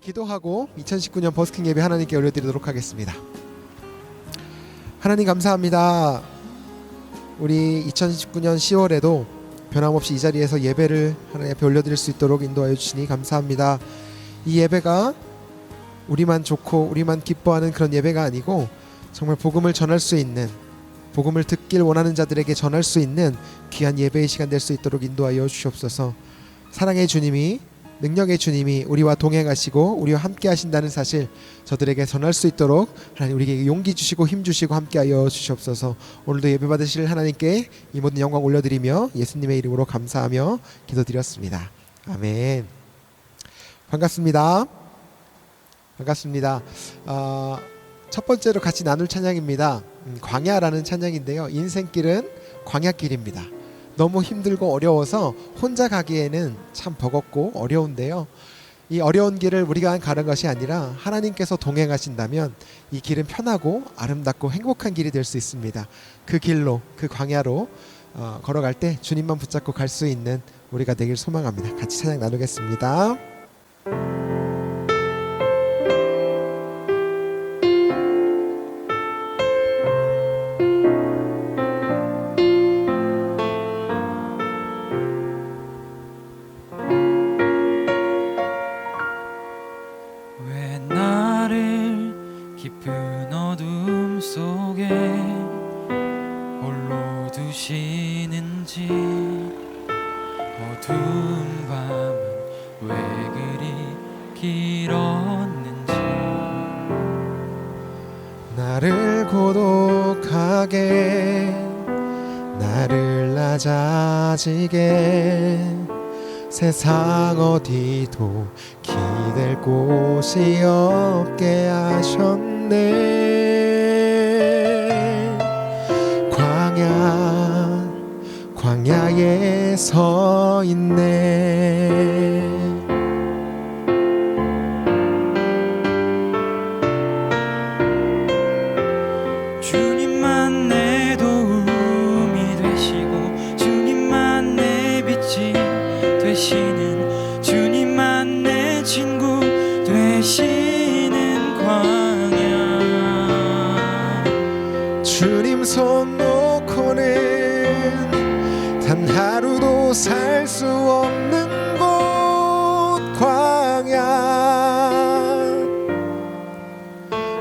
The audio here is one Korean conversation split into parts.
기도하고 2019년 버스킹 예배 하나님께 올려드리도록 하겠습니다. 하나님 감사합니다. 우리 2019년 10월에도 변함없이 이 자리에서 예배를 하나님 앞에 올려드릴 수 있도록 인도하여 주시니 감사합니다. 이 예배가 우리만 좋고 우리만 기뻐하는 그런 예배가 아니고 정말 복음을 전할 수 있는, 복음을 듣길 원하는 자들에게 전할 수 있는 귀한 예배의 시간 될 수 있도록 인도하여 주시옵소서. 사랑의 주님이, 능력의 주님이 우리와 동행하시고 우리와 함께 하신다는 사실 저들에게 전할 수 있도록 하나님 우리에게 용기 주시고 힘 주시고 함께하여 주시옵소서. 오늘도 예배 받으실 하나님께 이 모든 영광 올려드리며 예수님의 이름으로 감사하며 기도드렸습니다. 아멘. 반갑습니다. 반갑습니다. 첫 번째로 같이 나눌 찬양입니다. 광야라는 찬양인데요, 인생길은 광야길입니다. 너무 힘들고 어려워서 혼자 가기에는 참 버겁고 어려운데요, 이 어려운 길을 우리가 가는 것이 아니라 하나님께서 동행하신다면 이 길은 편하고 아름답고 행복한 길이 될 수 있습니다. 그 길로, 그 광야로 걸어갈 때 주님만 붙잡고 갈 수 있는 우리가 되길 소망합니다. 같이 찬양 나누겠습니다. 깊은 어둠 속에 홀로 두시는지, 어두운 밤은 왜 그리 길었는지, 나를 고독하게, 나를 낮아지게, 세상 어디도 기댈 곳이 없게 하셨네. 광야에 서 있네. 주님만 내 도움이 되시고 주님만 내 빛이 되시는, 주님만 내 친구 되시는 광야. 주님 손 놓고는 단 하루도 살 수 없는 곳,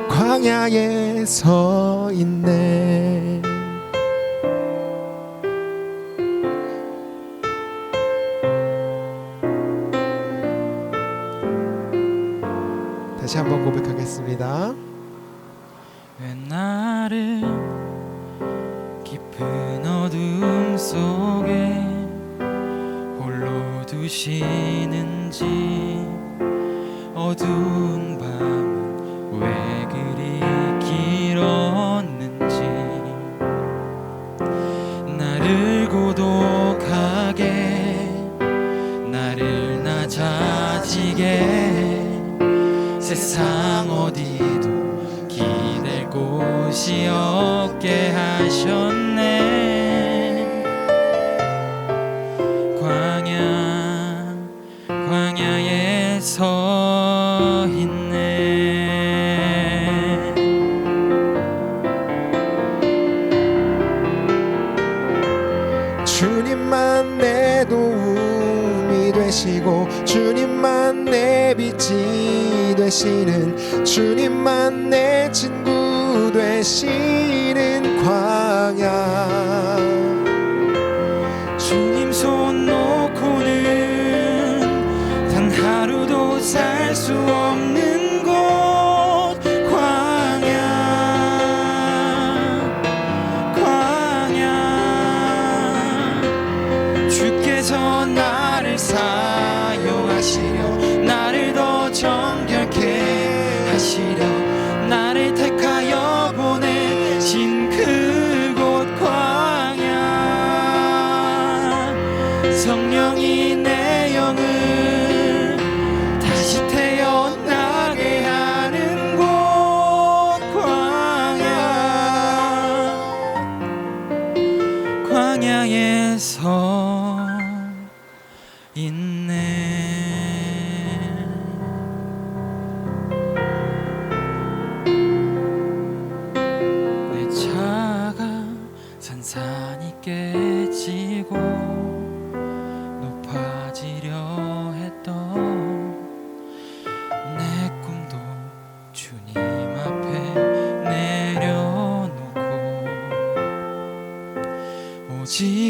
광야에 서 있네. 다시 한번 고백하겠습니다. 왜 나를 깊은 어둠 속에 홀로 두시는지, 어두운 밤은 왜 그리 길었는지, 나를 고독하게, 나를 낮아지게, 세상 어디도 기댈 곳이 없게 하셨네. 광야에 서 있네. 주님만 내 도움이 되시고 주님만 내 빛이 되시는, 주님만 내 친구 되시는 광야. 주님 손 놓고는 단 하루도 살 수 없는 곳, 광야. 주께서 나를 사용하시려, 나를 더 정결케 하시려, 나를 택하여 보내신 그곳 광야. 성령이 내 영을 다시 태어나게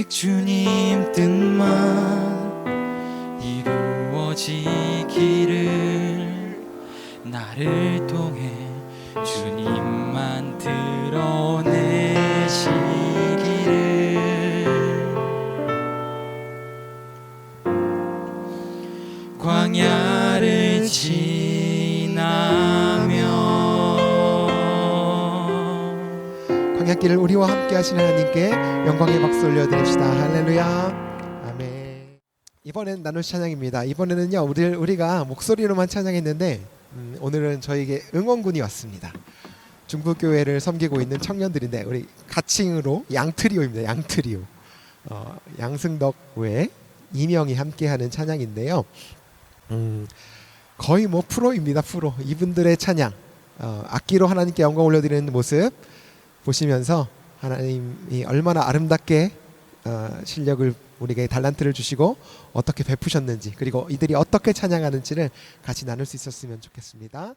오직 주님 뜻만 이루어지기를 나를 통해 주님만 드러내시기를 광야를 지나며 광야길을 우리와 함께 하신 하나님께 영광의 박수 올려드립시다. 할렐루야. 아멘. 이번엔 나눌 찬양입니다. 이번에는요 우리가 목소리로만 찬양했는데 오늘은 저에게 응원군이 왔습니다. 중부교회를 섬기고 있는 청년들인데 우리 가칭으로 양트리오입니다. 양트리오. 양승덕 외 이명이 함께하는 찬양인데요. 거의 뭐 프로입니다. 프로. 이분들의 찬양 악기로 하나님께 영광 올려드리는 모습 보시면서 하나님이 얼마나 아름답게 실력을 우리에게 달란트를 주시고 어떻게 베푸셨는지 그리고 이들이 어떻게 찬양하는지를 같이 나눌 수 있었으면 좋겠습니다.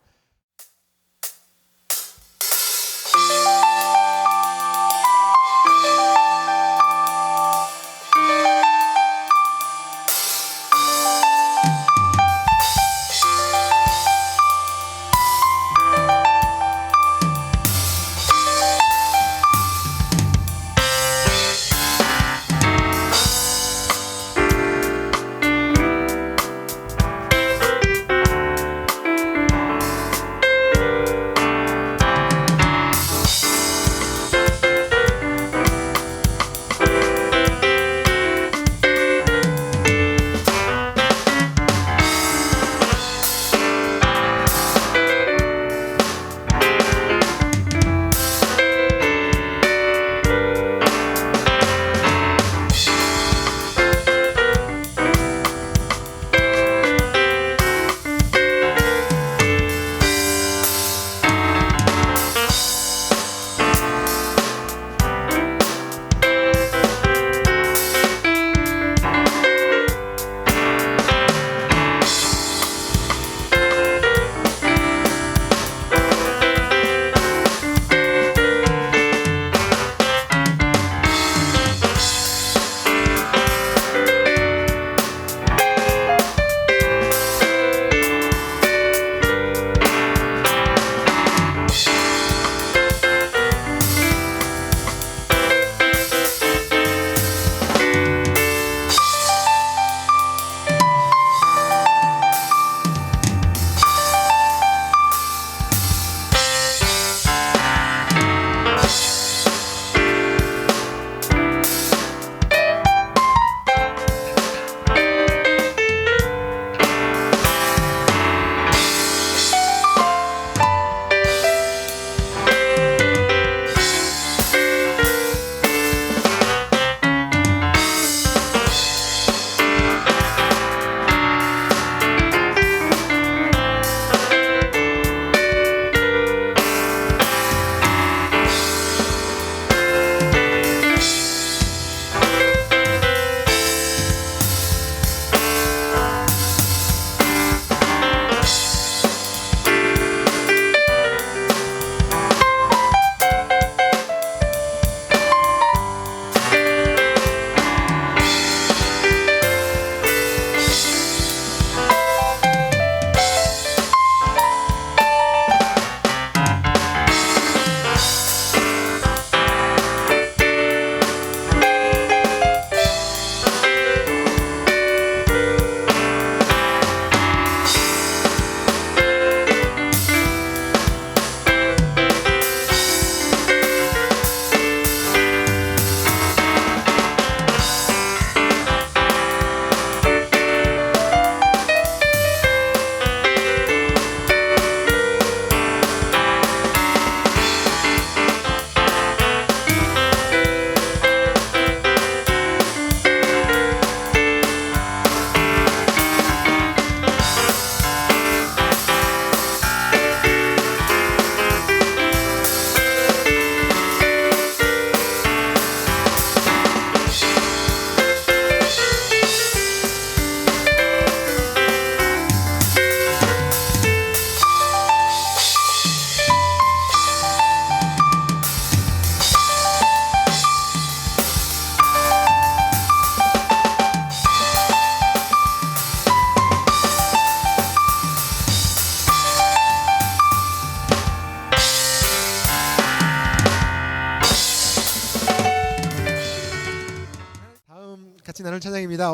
오늘 찬양입니다.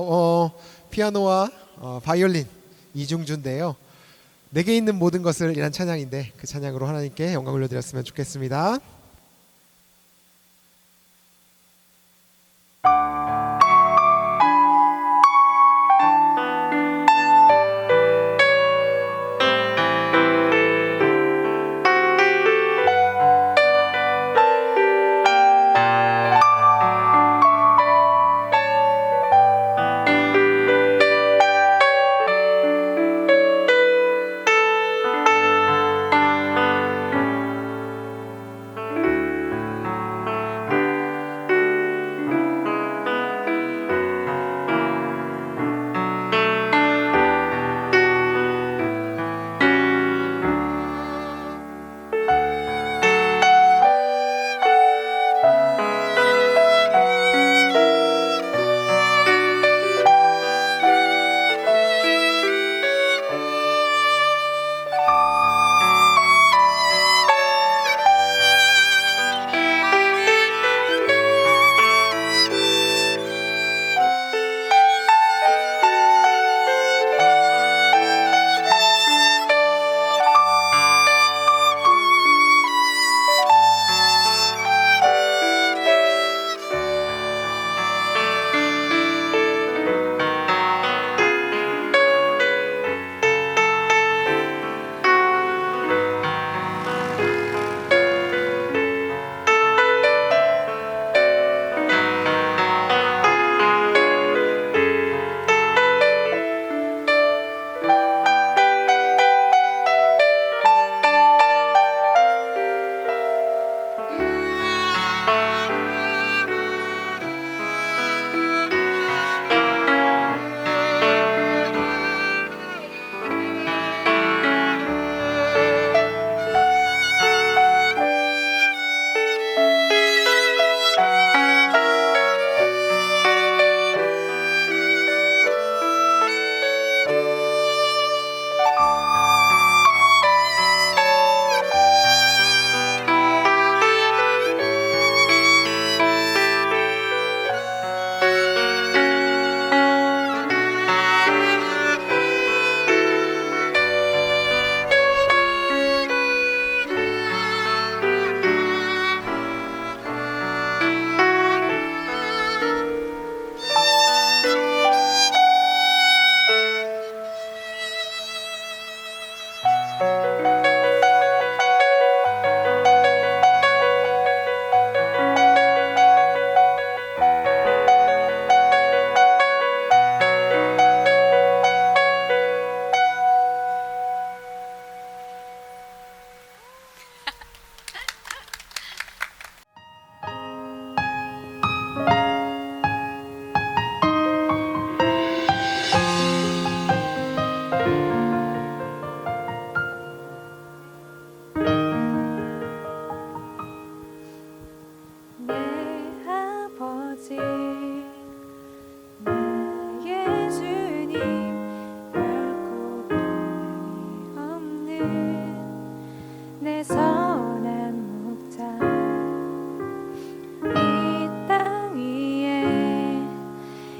피아노와 바이올린 이중주인데요. 내게 있는 모든 것을 이란 찬양인데 그 찬양으로 하나님께 영광 올려드렸으면 좋겠습니다.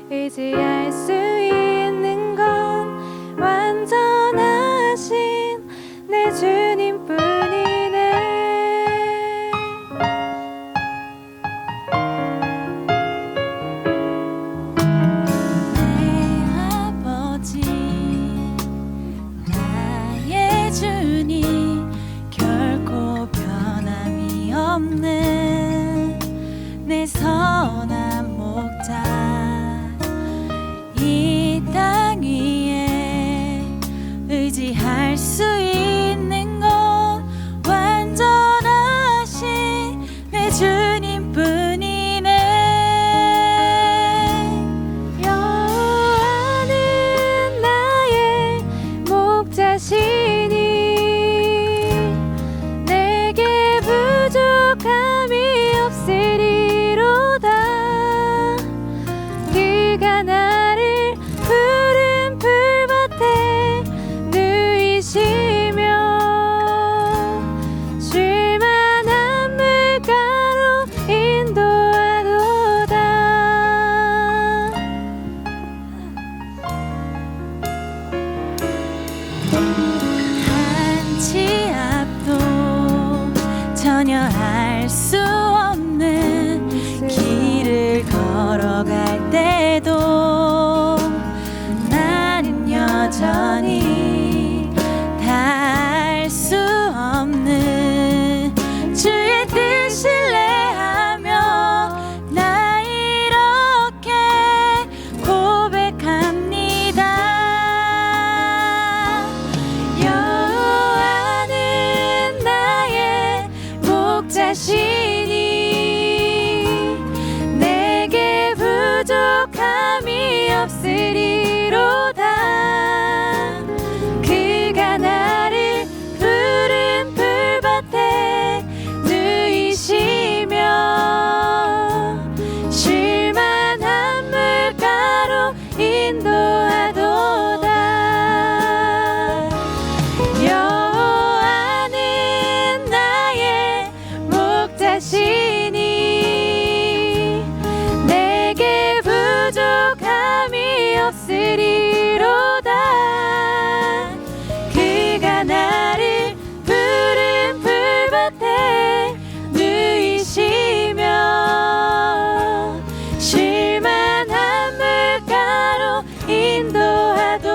의지할 수 있는 건 완전하신 내 주님뿐이네. 내 아버지 나의 주님 결코 변함이 없는 내 선한 목자 이 땅 위에 의지할 수 있는 수 없는 길을 걸어갈 때도 나는 여전히 닿을 수 없는 주의 뜻 신뢰하며 나 이렇게 고백합니다. 여호와는 나의 목자시니 내게 부족함이 없으리로다. 그가 나를 푸른 풀밭에 누이시며 쉴만한 물가로 인도하도다. 여호와는 나의 목자시니 내게 부족함이 없으리로다. 그가 나를 푸른 풀밭에 누이시며 쉴만한 물가로 인도하도다.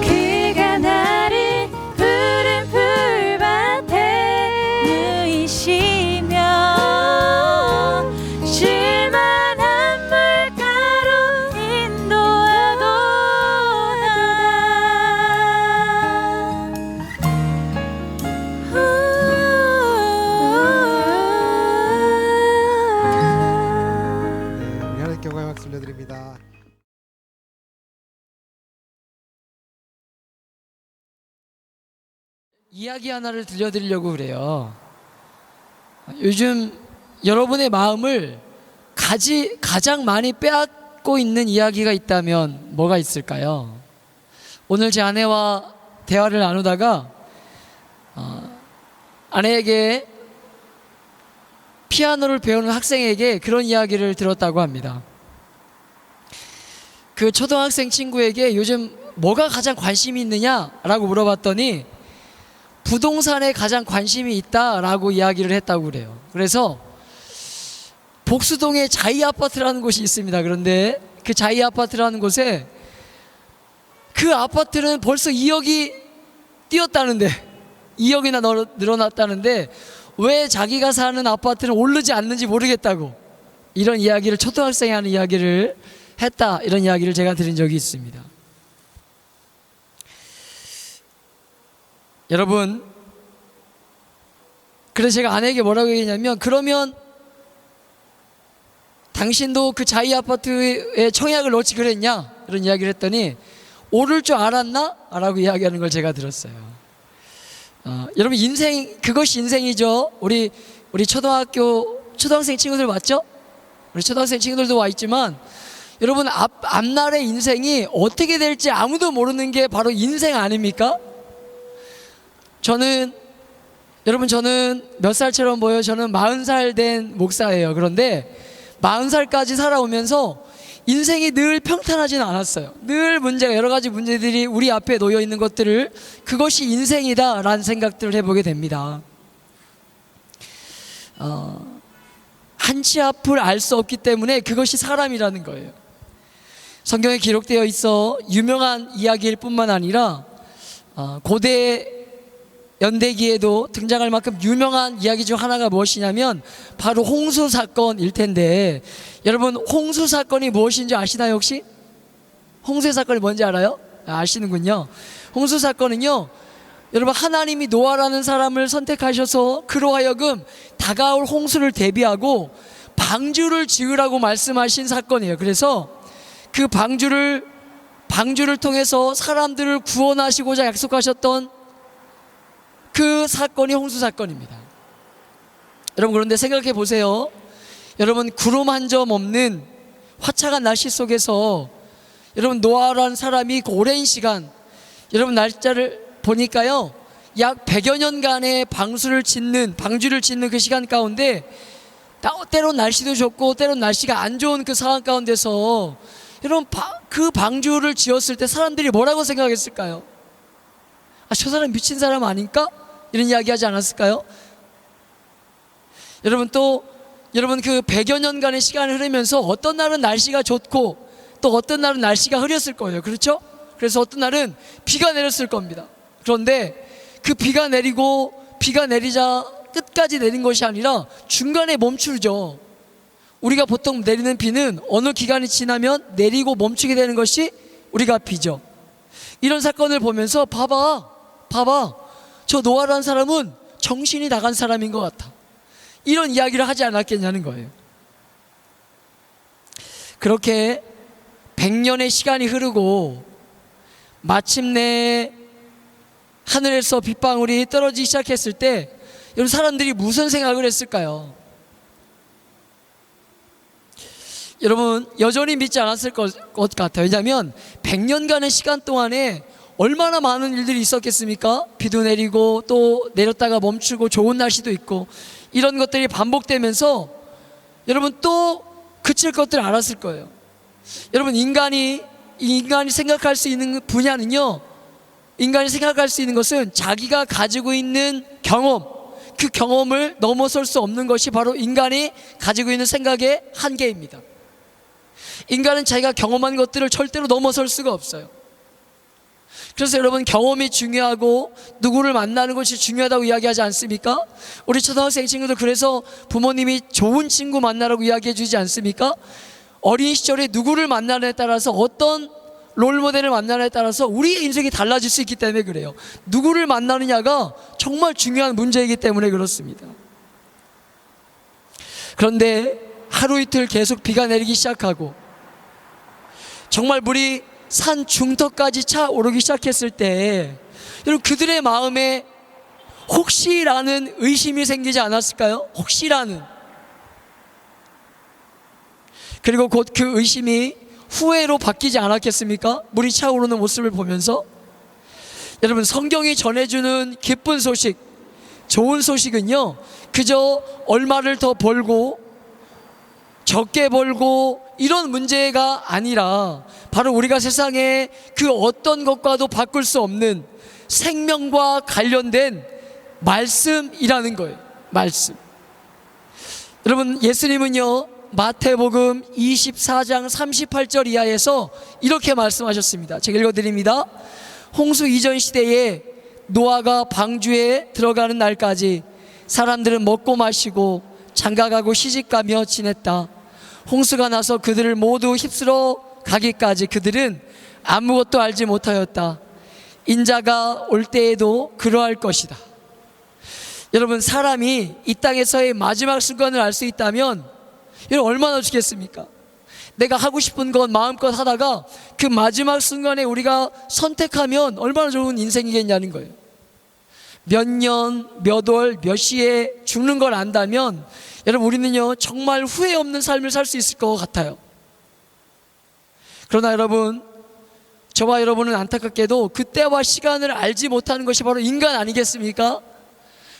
그가 나를 푸른 풀밭에 누이시며 쉴만한 물가로 인도하도다. 우리 하나님께 영광의 박수 올려드립니다. 이야기 하나를 들려드리려고 그래요. 요즘 여러분의 마음을 가장 많이 빼앗고 있는 이야기가 있다면 뭐가 있을까요? 오늘 제 아내와 대화를 나누다가 아내에게 피아노를 배우는 학생에게 그런 이야기를 들었다고 합니다. 그 초등학생 친구에게 요즘 뭐가 가장 관심이 있느냐라고 물어봤더니 부동산에 가장 관심이 있다라고 이야기를 했다고 그래요. 그래서 복수동에 자이 아파트라는 곳이 있습니다. 그런데 그 자이 아파트라는 곳에 그 아파트는 벌써 2억이 뛰었다는데 2억이나 늘어났다는데 왜 자기가 사는 아파트는 오르지 않는지 모르겠다고 이런 이야기를 초등학생이 하는 이야기를 했다, 이런 이야기를 제가 들은 적이 있습니다. 여러분, 그래서 제가 아내에게 뭐라고 얘기했냐면, 그러면 당신도 그 자이 아파트에 청약을 넣지 그랬냐? 이런 이야기를 했더니 오를 줄 알았나? 라고 이야기하는 걸 제가 들었어요. 여러분, 그것이 인생이죠. 우리 초등학생 친구들 왔죠? 우리 초등학생 친구들도 와 있지만, 여러분, 앞날의 인생이 어떻게 될지 아무도 모르는 게 바로 인생 아닙니까? 저는 몇 살처럼 보여요? 저는 40살 된 목사예요. 그런데 40살까지 살아오면서 인생이 늘 평탄하지는 않았어요. 늘 여러 가지 문제들이 우리 앞에 놓여 있는 것들을, 그것이 인생이다라는 생각들을 해보게 됩니다. 한치 앞을 알 수 없기 때문에 그것이 사람이라는 거예요. 성경에 기록되어 있어 유명한 이야기일 뿐만 아니라 고대 연대기에도 등장할 만큼 유명한 이야기 중 하나가 무엇이냐면 바로 홍수 사건일 텐데, 여러분, 홍수 사건이 무엇인지 아시나요? 혹시? 홍수 사건이 뭔지 알아요? 아시는군요. 홍수 사건은요, 여러분, 하나님이 노아라는 사람을 선택하셔서 그로 하여금 다가올 홍수를 대비하고 방주를 지으라고 말씀하신 사건이에요. 그래서 그 방주를 통해서 사람들을 구원하시고자 약속하셨던 그 사건이 홍수 사건입니다. 여러분, 그런데 생각해 보세요. 여러분, 구름 한 점 없는 화창한 날씨 속에서 여러분, 노아라는 사람이 그 오랜 시간, 여러분 날짜를 보니까요 약 100여 년간의 방주를 짓는 그 시간 가운데 때론 날씨도 좋고 때론 날씨가 안 좋은 그 상황 가운데서 여러분 그 방주를 지었을 때 사람들이 뭐라고 생각했을까요? 저 사람 미친 사람 아닌가? 이런 이야기 하지 않았을까요? 여러분 그 100여 년간의 시간이 흐르면서 어떤 날은 날씨가 좋고 또 어떤 날은 날씨가 흐렸을 거예요. 그렇죠? 그래서 어떤 날은 비가 내렸을 겁니다. 그런데 그 비가 내리자 끝까지 내린 것이 아니라 중간에 멈추죠. 우리가 보통 내리는 비는 어느 기간이 지나면 내리고 멈추게 되는 것이 우리가 비죠. 이런 사건을 보면서 봐봐 저 노아라는 사람은 정신이 나간 사람인 것 같아, 이런 이야기를 하지 않았겠냐는 거예요. 그렇게 100년의 시간이 흐르고 마침내 하늘에서 빗방울이 떨어지기 시작했을 때 여러분 사람들이 무슨 생각을 했을까요? 여러분 여전히 믿지 않았을 것 같아요. 왜냐하면 100년간의 시간 동안에 얼마나 많은 일들이 있었겠습니까? 비도 내리고 또 내렸다가 멈추고 좋은 날씨도 있고 이런 것들이 반복되면서 여러분 또 그칠 것들을 알았을 거예요. 여러분 인간이 생각할 수 있는 분야는요, 인간이 생각할 수 있는 것은 자기가 가지고 있는 경험, 그 경험을 넘어설 수 없는 것이 바로 인간이 가지고 있는 생각의 한계입니다. 인간은 자기가 경험한 것들을 절대로 넘어설 수가 없어요. 그래서 여러분 경험이 중요하고 누구를 만나는 것이 중요하다고 이야기하지 않습니까? 우리 초등학생 친구들 그래서 부모님이 좋은 친구 만나라고 이야기해 주지 않습니까? 어린 시절에 누구를 만나느냐에 따라서 어떤 롤모델을 만나느냐에 따라서 우리의 인생이 달라질 수 있기 때문에 그래요. 누구를 만나느냐가 정말 중요한 문제이기 때문에 그렇습니다. 그런데 하루 이틀 계속 비가 내리기 시작하고 정말 물이 산 중턱까지 차오르기 시작했을 때 여러분 그들의 마음에 혹시라는 의심이 생기지 않았을까요? 혹시라는. 그리고 곧 그 의심이 후회로 바뀌지 않았겠습니까? 물이 차오르는 모습을 보면서. 여러분 성경이 전해주는 기쁜 소식, 좋은 소식은요 그저 얼마를 더 벌고 적게 벌고 이런 문제가 아니라 바로 우리가 세상에 그 어떤 것과도 바꿀 수 없는 생명과 관련된 말씀이라는 거예요. 말씀. 여러분 예수님은요 마태복음 24장 38절 이하에서 이렇게 말씀하셨습니다. 제가 읽어드립니다. 홍수 이전 시대에 노아가 방주에 들어가는 날까지 사람들은 먹고 마시고 장가가고 시집가며 지냈다. 홍수가 나서 그들을 모두 휩쓸어 가기까지 그들은 아무것도 알지 못하였다. 인자가 올 때에도 그러할 것이다. 여러분 사람이 이 땅에서의 마지막 순간을 알 수 있다면 여러분 얼마나 좋겠습니까? 내가 하고 싶은 건 마음껏 하다가 그 마지막 순간에 우리가 선택하면 얼마나 좋은 인생이겠냐는 거예요. 몇 년, 몇 월, 몇 시에 죽는 걸 안다면 여러분 우리는요 정말 후회 없는 삶을 살 수 있을 것 같아요. 그러나 여러분 저와 여러분은 안타깝게도 그때와 시간을 알지 못하는 것이 바로 인간 아니겠습니까?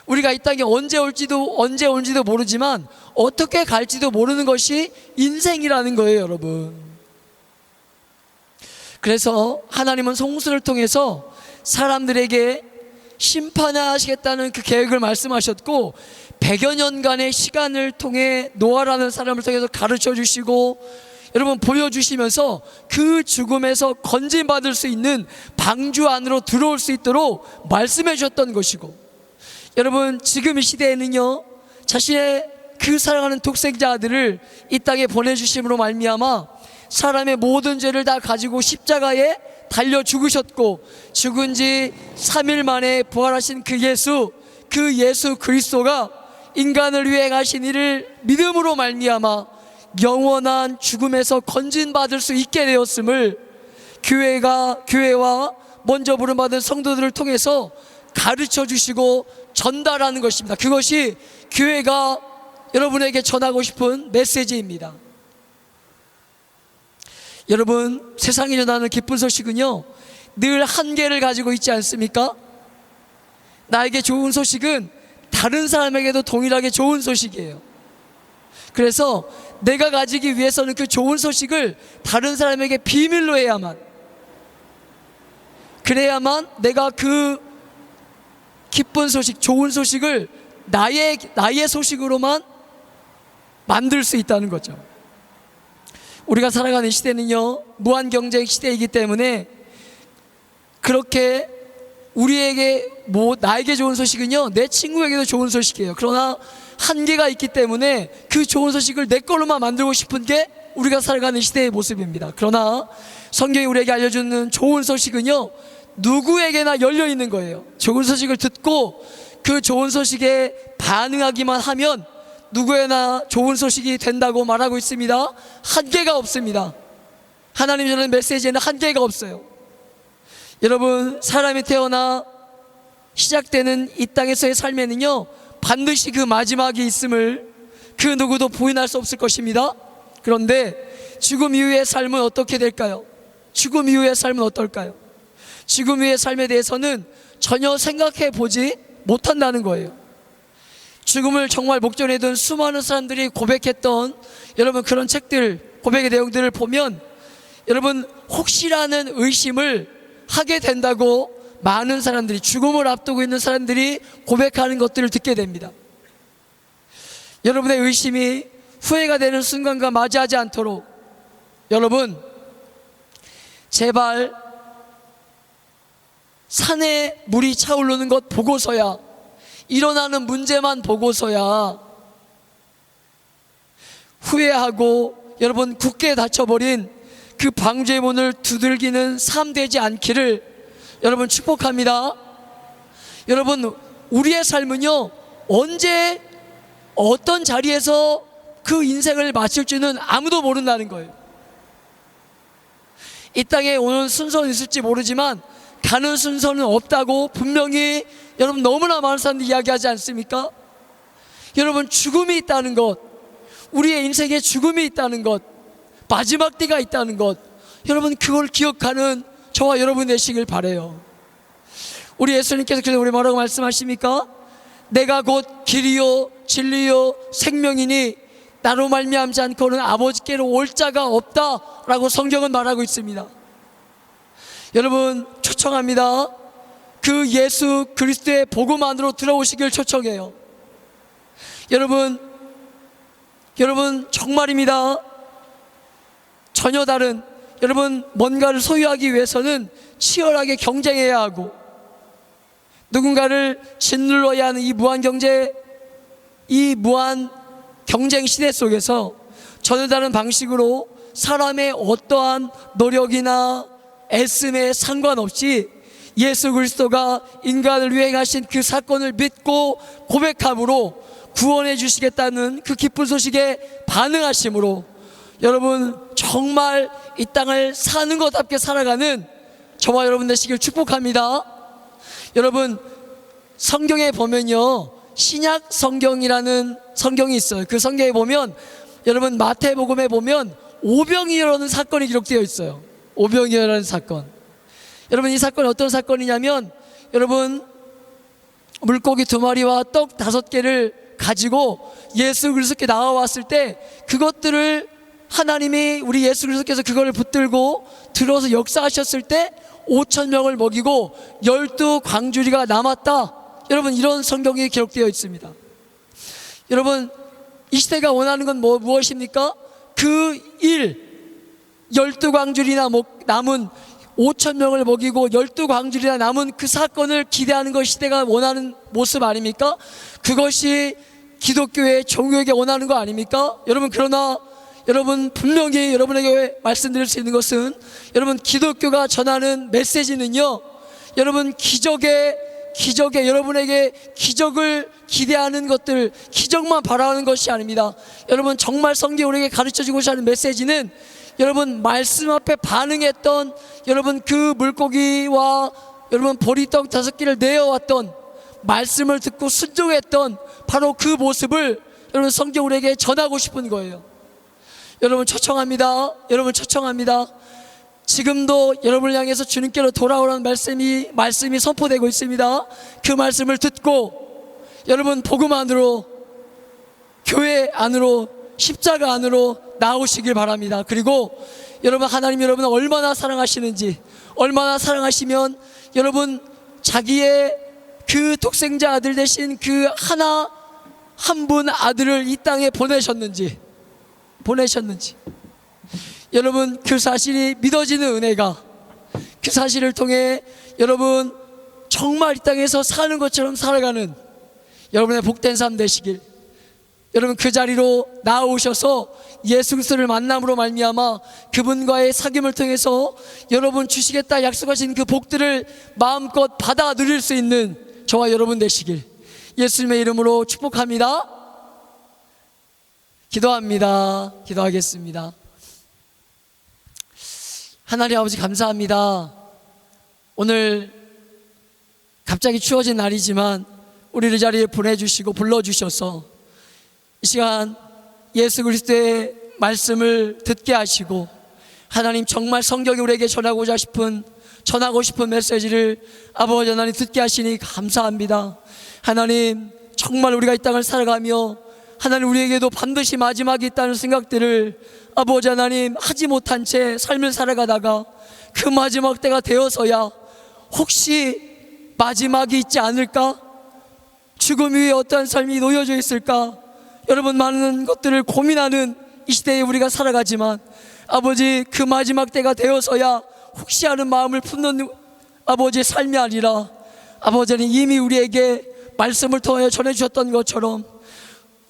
우리가 이 땅에 언제 올지도 모르지만 어떻게 갈지도 모르는 것이 인생이라는 거예요, 여러분. 그래서 하나님은 홍수를 통해서 사람들에게 심판하시겠다는 그 계획을 말씀하셨고 100여 년간의 시간을 통해 노아라는 사람을 통해서 가르쳐 주시고 여러분 보여주시면서 그 죽음에서 건진받을 수 있는 방주 안으로 들어올 수 있도록 말씀해 주셨던 것이고, 여러분 지금 이 시대에는요 자신의 그 사랑하는 독생자 아들을 이 땅에 보내주심으로 말미암아 사람의 모든 죄를 다 가지고 십자가에 달려 죽으셨고 죽은 지 3일 만에 부활하신 그 예수 그리스도가 인간을 위해 가신 이를 믿음으로 말미암아 영원한 죽음에서 건진받을 수 있게 되었음을 교회와 먼저 부름받은 성도들을 통해서 가르쳐 주시고 전달하는 것입니다. 그것이 교회가 여러분에게 전하고 싶은 메시지입니다. 여러분 세상이 전하는 기쁜 소식은요 늘 한계를 가지고 있지 않습니까? 나에게 좋은 소식은 다른 사람에게도 동일하게 좋은 소식이에요. 그래서 내가 가지기 위해서는 그 좋은 소식을 다른 사람에게 비밀로 해야만, 그래야만 내가 그 기쁜 소식, 좋은 소식을 나의 소식으로만 만들 수 있다는 거죠. 우리가 살아가는 시대는요, 무한 경쟁 시대이기 때문에 그렇게 우리에게 나에게 좋은 소식은요, 내 친구에게도 좋은 소식이에요. 그러나 한계가 있기 때문에 그 좋은 소식을 내 걸로만 만들고 싶은 게 우리가 살아가는 시대의 모습입니다. 그러나 성경이 우리에게 알려주는 좋은 소식은요, 누구에게나 열려 있는 거예요. 좋은 소식을 듣고 그 좋은 소식에 반응하기만 하면 누구에나 좋은 소식이 된다고 말하고 있습니다. 한계가 없습니다. 하나님 주는 메시지에는 한계가 없어요. 여러분, 사람이 태어나 시작되는 이 땅에서의 삶에는요, 반드시 그 마지막이 있음을 그 누구도 부인할 수 없을 것입니다. 그런데 죽음 이후의 삶은 어떻게 될까요? 죽음 이후의 삶은 어떨까요? 죽음 이후의 삶에 대해서는 전혀 생각해 보지 못한다는 거예요. 죽음을 정말 목전에 둔 수많은 사람들이 고백했던 여러분 그런 책들, 고백의 내용들을 보면 여러분 혹시라는 의심을 하게 된다고 많은 사람들이, 죽음을 앞두고 있는 사람들이 고백하는 것들을 듣게 됩니다. 여러분의 의심이 후회가 되는 순간과 맞이하지 않도록 여러분, 제발 산에 물이 차오르는 것 보고서야, 일어나는 문제만 보고서야 후회하고 여러분 굳게 닫혀버린 그 방주의 문을 두들기는 삶 되지 않기를 여러분 축복합니다. 여러분, 우리의 삶은요, 언제 어떤 자리에서 그 인생을 마칠지는 아무도 모른다는 거예요. 이 땅에 오는 순서는 있을지 모르지만 가는 순서는 없다고 분명히 여러분 너무나 많은 사람들이 이야기하지 않습니까? 여러분, 죽음이 있다는 것, 우리의 인생에 죽음이 있다는 것, 마지막 때가 있다는 것, 여러분 그걸 기억하는 저와 여러분 되시길 바라요. 우리 예수님께서 그래서 우리 뭐라고 말씀하십니까? 내가 곧 길이요 진리요 생명이니 나로 말미암지 않고는 아버지께로 올 자가 없다라고 성경은 말하고 있습니다. 여러분 초청합니다. 그 예수 그리스도의 복음 안으로 들어오시길 초청해요. 여러분 정말입니다. 전혀 다른, 여러분 뭔가를 소유하기 위해서는 치열하게 경쟁해야 하고 누군가를 짓눌러야 하는 이 무한 경쟁 시대 속에서 전혀 다른 방식으로 사람의 어떠한 노력이나 애씀에 상관없이 예수 그리스도가 인간을 위해 하신 그 사건을 믿고 고백함으로 구원해 주시겠다는 그 기쁜 소식에 반응하심으로 여러분 정말 이 땅을 사는 것답게 살아가는 저와 여러분 되시길 축복합니다. 여러분 성경에 보면요, 신약 성경이라는 성경이 있어요. 그 성경에 보면 여러분 마태복음에 보면 오병이어라는 사건이 기록되어 있어요. 오병이어라는 사건. 여러분 이 사건이 어떤 사건이냐면 여러분 물고기 2마리와 떡 5개를 가지고 예수 그리스도께 나와왔을 때 그것들을 하나님이 우리 예수 그리스도께서 그걸 붙들고 들어서 역사하셨을 때 5,000명을 먹이고 12광주리가 남았다. 여러분 이런 성경이 기록되어 있습니다. 여러분 이 시대가 원하는 건 무엇입니까? 그 12광주리나 남은 5,000명을 먹이고 12광주리나 남은 그 사건을 기대하는 것 시대가 원하는 모습 아닙니까? 그것이 기독교의 종교에게 원하는 거 아닙니까? 여러분 그러나 여러분 분명히 여러분에게 말씀드릴 수 있는 것은 여러분 기독교가 전하는 메시지는요, 여러분 기적에 여러분에게 기적을 기대하는 것들, 기적만 바라는 것이 아닙니다. 여러분 정말 성경이 우리에게 가르쳐주고자 하는 메시지는 여러분 말씀 앞에 반응했던 여러분 그 물고기와 여러분 보리떡 5개를 내어왔던 말씀을 듣고 순종했던 바로 그 모습을 여러분 성경 우리에게 전하고 싶은 거예요. 여러분 초청합니다. 여러분 초청합니다. 지금도 여러분을 향해서 주님께로 돌아오라는 말씀이 선포되고 있습니다. 그 말씀을 듣고 여러분 복음 안으로, 교회 안으로, 십자가 안으로 나오시길 바랍니다. 그리고 여러분, 하나님 여러분을 얼마나 사랑하시는지, 얼마나 사랑하시면 여러분 자기의 그 독생자 아들 대신 그 하나 한 분 아들을 이 땅에 보내셨는지 여러분, 그 사실이 믿어지는 은혜가, 그 사실을 통해 여러분 정말 이 땅에서 사는 것처럼 살아가는 여러분의 복된 삶 되시길, 여러분 그 자리로 나오셔서 예수 그리스도를 만남으로 말미암아 그분과의 사귐을 통해서 여러분 주시겠다 약속하신 그 복들을 마음껏 받아 누릴 수 있는 저와 여러분 되시길 예수님의 이름으로 축복합니다. 기도합니다. 기도하겠습니다. 하나님 아버지, 감사합니다. 오늘 갑자기 추워진 날이지만 우리를 자리에 보내주시고 불러주셔서 이 시간 예수 그리스도의 말씀을 듣게 하시고, 하나님 정말 성경이 우리에게 전하고 싶은 메시지를 아버지 하나님 듣게 하시니 감사합니다. 하나님, 정말 우리가 이 땅을 살아가며 하나님 우리에게도 반드시 마지막이 있다는 생각들을 아버지 하나님 하지 못한 채 삶을 살아가다가 그 마지막 때가 되어서야 혹시 마지막이 있지 않을까? 죽음 위에 어떠한 삶이 놓여져 있을까? 여러분, 많은 것들을 고민하는 이 시대에 우리가 살아가지만 아버지, 그 마지막 때가 되어서야 혹시 하는 마음을 품는 아버지의 삶이 아니라 아버지는 이미 우리에게 말씀을 통하여 전해주셨던 것처럼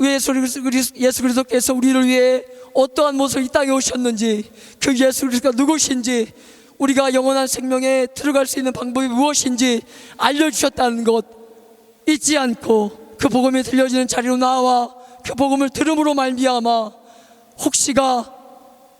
예수 그리스도께서 우리를 위해 어떠한 모습으로 이 땅에 오셨는지, 그 예수 그리스도가 누구신지, 우리가 영원한 생명에 들어갈 수 있는 방법이 무엇인지 알려주셨다는 것 잊지 않고 그 복음이 들려지는 자리로 나와 그 복음을 들음으로 말미암아 혹시가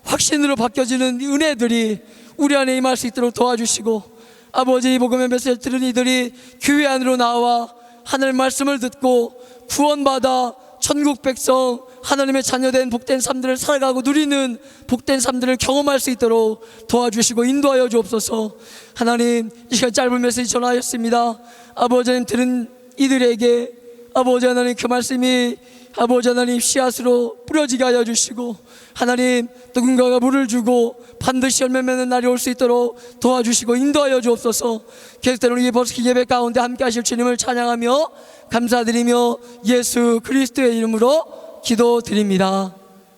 확신으로 바뀌어지는 은혜들이 우리 안에 임할 수 있도록 도와주시고, 아버지 이 복음의 메시지를 들은 이들이 교회 안으로 나와 하나님의 말씀을 듣고 구원받아 천국 백성, 하나님의 자녀된 복된 삶들을 살아가고 누리는 복된 삶들을 경험할 수 있도록 도와주시고 인도하여 주옵소서. 하나님, 이 시간 짧은 메시지 전하였습니다. 아버지 하나님, 들은 이들에게 아버지 하나님 그 말씀이 아버지 하나님 씨앗으로 뿌려지게 하여 주시고, 하나님 누군가가 물을 주고 반드시 열매 맺는 날이 올 수 있도록 도와주시고 인도하여 주옵소서. 계속되는 우리 버스킹 예배 가운데 함께 하실 주님을 찬양하며 감사드리며 예수 그리스도의 이름으로 기도드립니다.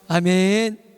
아멘.